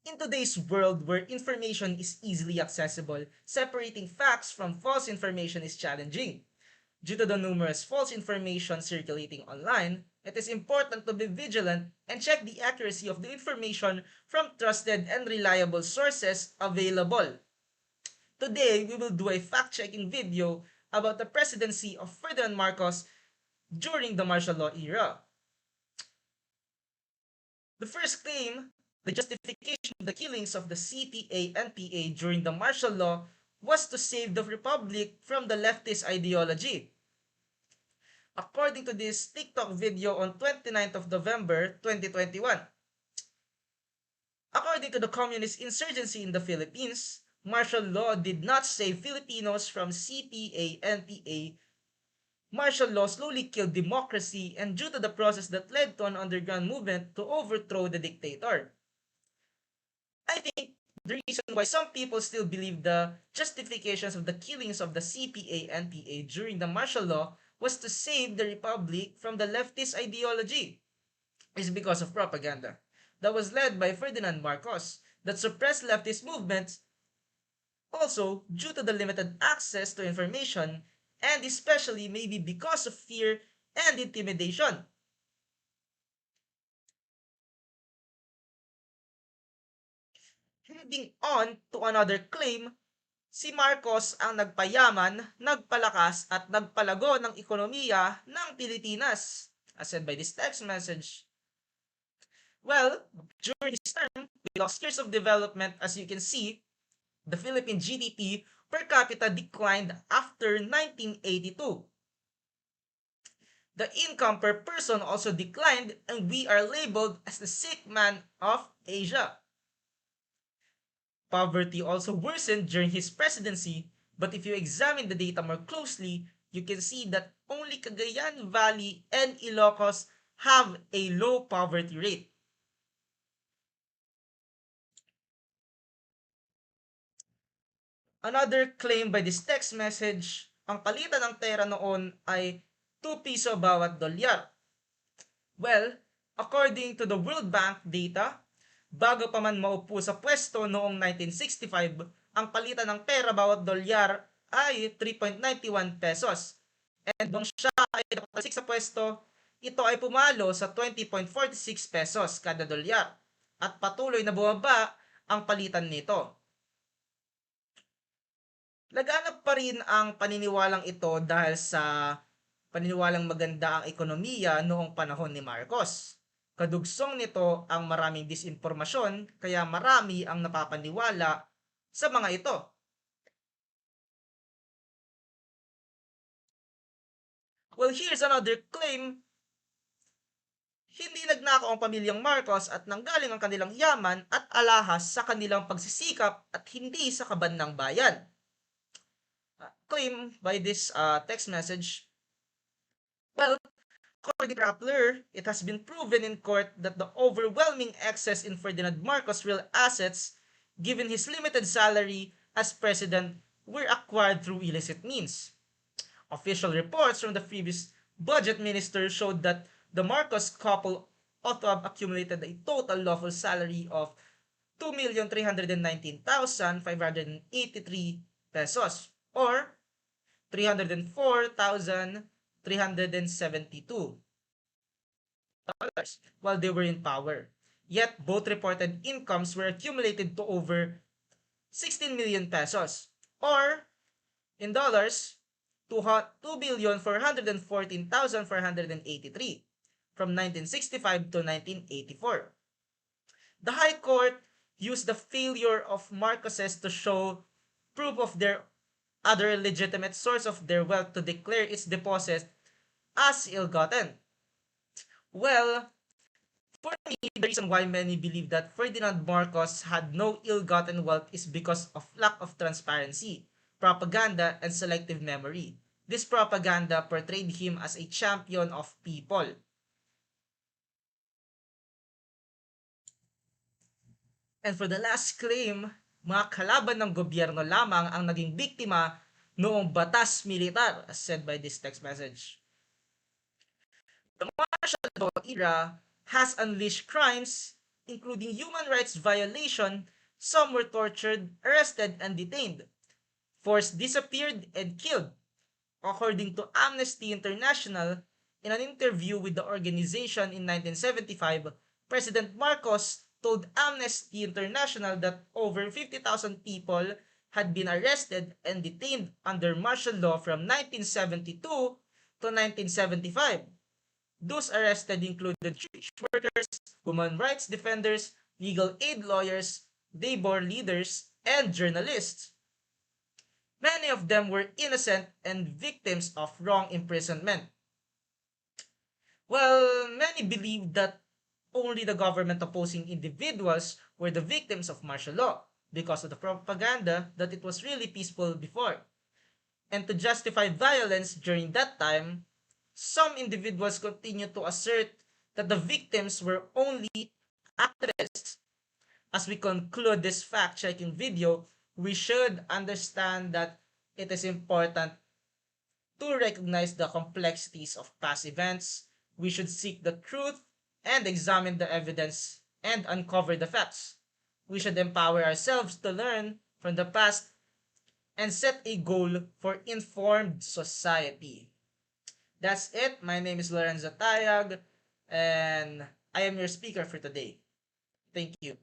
In today's world where information is easily accessible, separating facts from false information is challenging. Due to the numerous false information circulating online, it is important to be vigilant and check the accuracy of the information from trusted and reliable sources available. Today, we will do a fact-checking video about the presidency of Ferdinand Marcos during the martial law era. The first claim, the justification of the killings of the CPA-NPA during the martial law was to save the republic from the leftist ideology. According to this TikTok video on 29th of November 2021, according to the communist insurgency in the Philippines, martial law did not save Filipinos from CPA-NPA. Martial law slowly killed democracy and due to the process that led to an underground movement to overthrow the dictator. I think the reason why some people still believe the justifications of the killings of the CPA-NPA during the martial law was to save the republic from the leftist ideology is because of propaganda that was led by Ferdinand Marcos that suppressed leftist movements, also due to the limited access to information and especially maybe because of fear and intimidation. Heading on to another claim, si Marcos ang nagpayaman, nagpalakas at nagpalago ng ekonomiya ng Pilipinas, as said by this text message. Well, during his term, we lost years of development. As you can see, the Philippine GDP per capita declined after 1982. The income per person also declined and we are labeled as the sick man of Asia. Poverty also worsened during his presidency, but if you examine the data more closely, you can see that only Cagayan Valley and Ilocos have a low poverty rate. Another claim by this text message, ang palitan ng pera noon ay 2 piso bawat dolyar. Well, according to the World Bank data, bago pa man maupo sa pwesto noong 1965, ang palitan ng pera bawat dolyar ay 3.91 pesos. And nung siya ay nakapasik sa pwesto, ito ay pumalo sa 20.46 pesos kada dolyar. At patuloy na bumaba ang palitan nito. Laganap pa rin ang paniniwalang ito dahil sa paniniwalang maganda ang ekonomiya noong panahon ni Marcos. Kadugsong nito ang maraming disinformasyon kaya marami ang napapaniwala sa mga ito. Well, here's another claim. Hindi nagnakaw ang pamilyang Marcos at nanggaling ang kanilang yaman at alahas sa kanilang pagsisikap at hindi sa kaban ng bayan. Claim by this text message, well, according to Rappler, it has been proven in court that the overwhelming excess in Ferdinand Marcos' real assets, given his limited salary as president, were acquired through illicit means. Official reports from the previous budget minister showed that the Marcos couple ought to have accumulated a total lawful salary of 2,319,583 pesos or 304,372 dollars while they were in power. Yet both reported incomes were accumulated to over 16 million pesos or in dollars 2,414,483 from 1965 to 1984. The High Court used the failure of Marcoses to show proof of their other legitimate source of their wealth to declare its deposit as ill-gotten. Well, for me, the reason why many believe that Ferdinand Marcos had no ill-gotten wealth is because of lack of transparency, propaganda, and selective memory. This propaganda portrayed him as a champion of people. And for the last claim, mga kalaban ng gobyerno lamang ang naging biktima noong batas militar, as said by this text message. The martial law era has unleashed crimes including human rights violation. Some were tortured, arrested, and detained, forced disappeared, and killed. According to Amnesty International, in an interview with the organization in 1975, President Marcos told Amnesty International that over 50,000 people had been arrested and detained under martial law from 1972 to 1975. Those arrested included church workers, human rights defenders, legal aid lawyers, labor leaders, and journalists. Many of them were innocent and victims of wrong imprisonment. Well, many believed that only the government opposing individuals were the victims of martial law because of the propaganda that it was really peaceful before. And to justify violence during that time, some individuals continued to assert that the victims were only activists. As we conclude this fact-checking video, we should understand that it is important to recognize the complexities of past events. We should seek the truth and examine the evidence and uncover the facts. We should empower ourselves to learn from the past and set a goal for informed society. That's it. My name is Lorenzo Tayag, and I am your speaker for today. Thank you.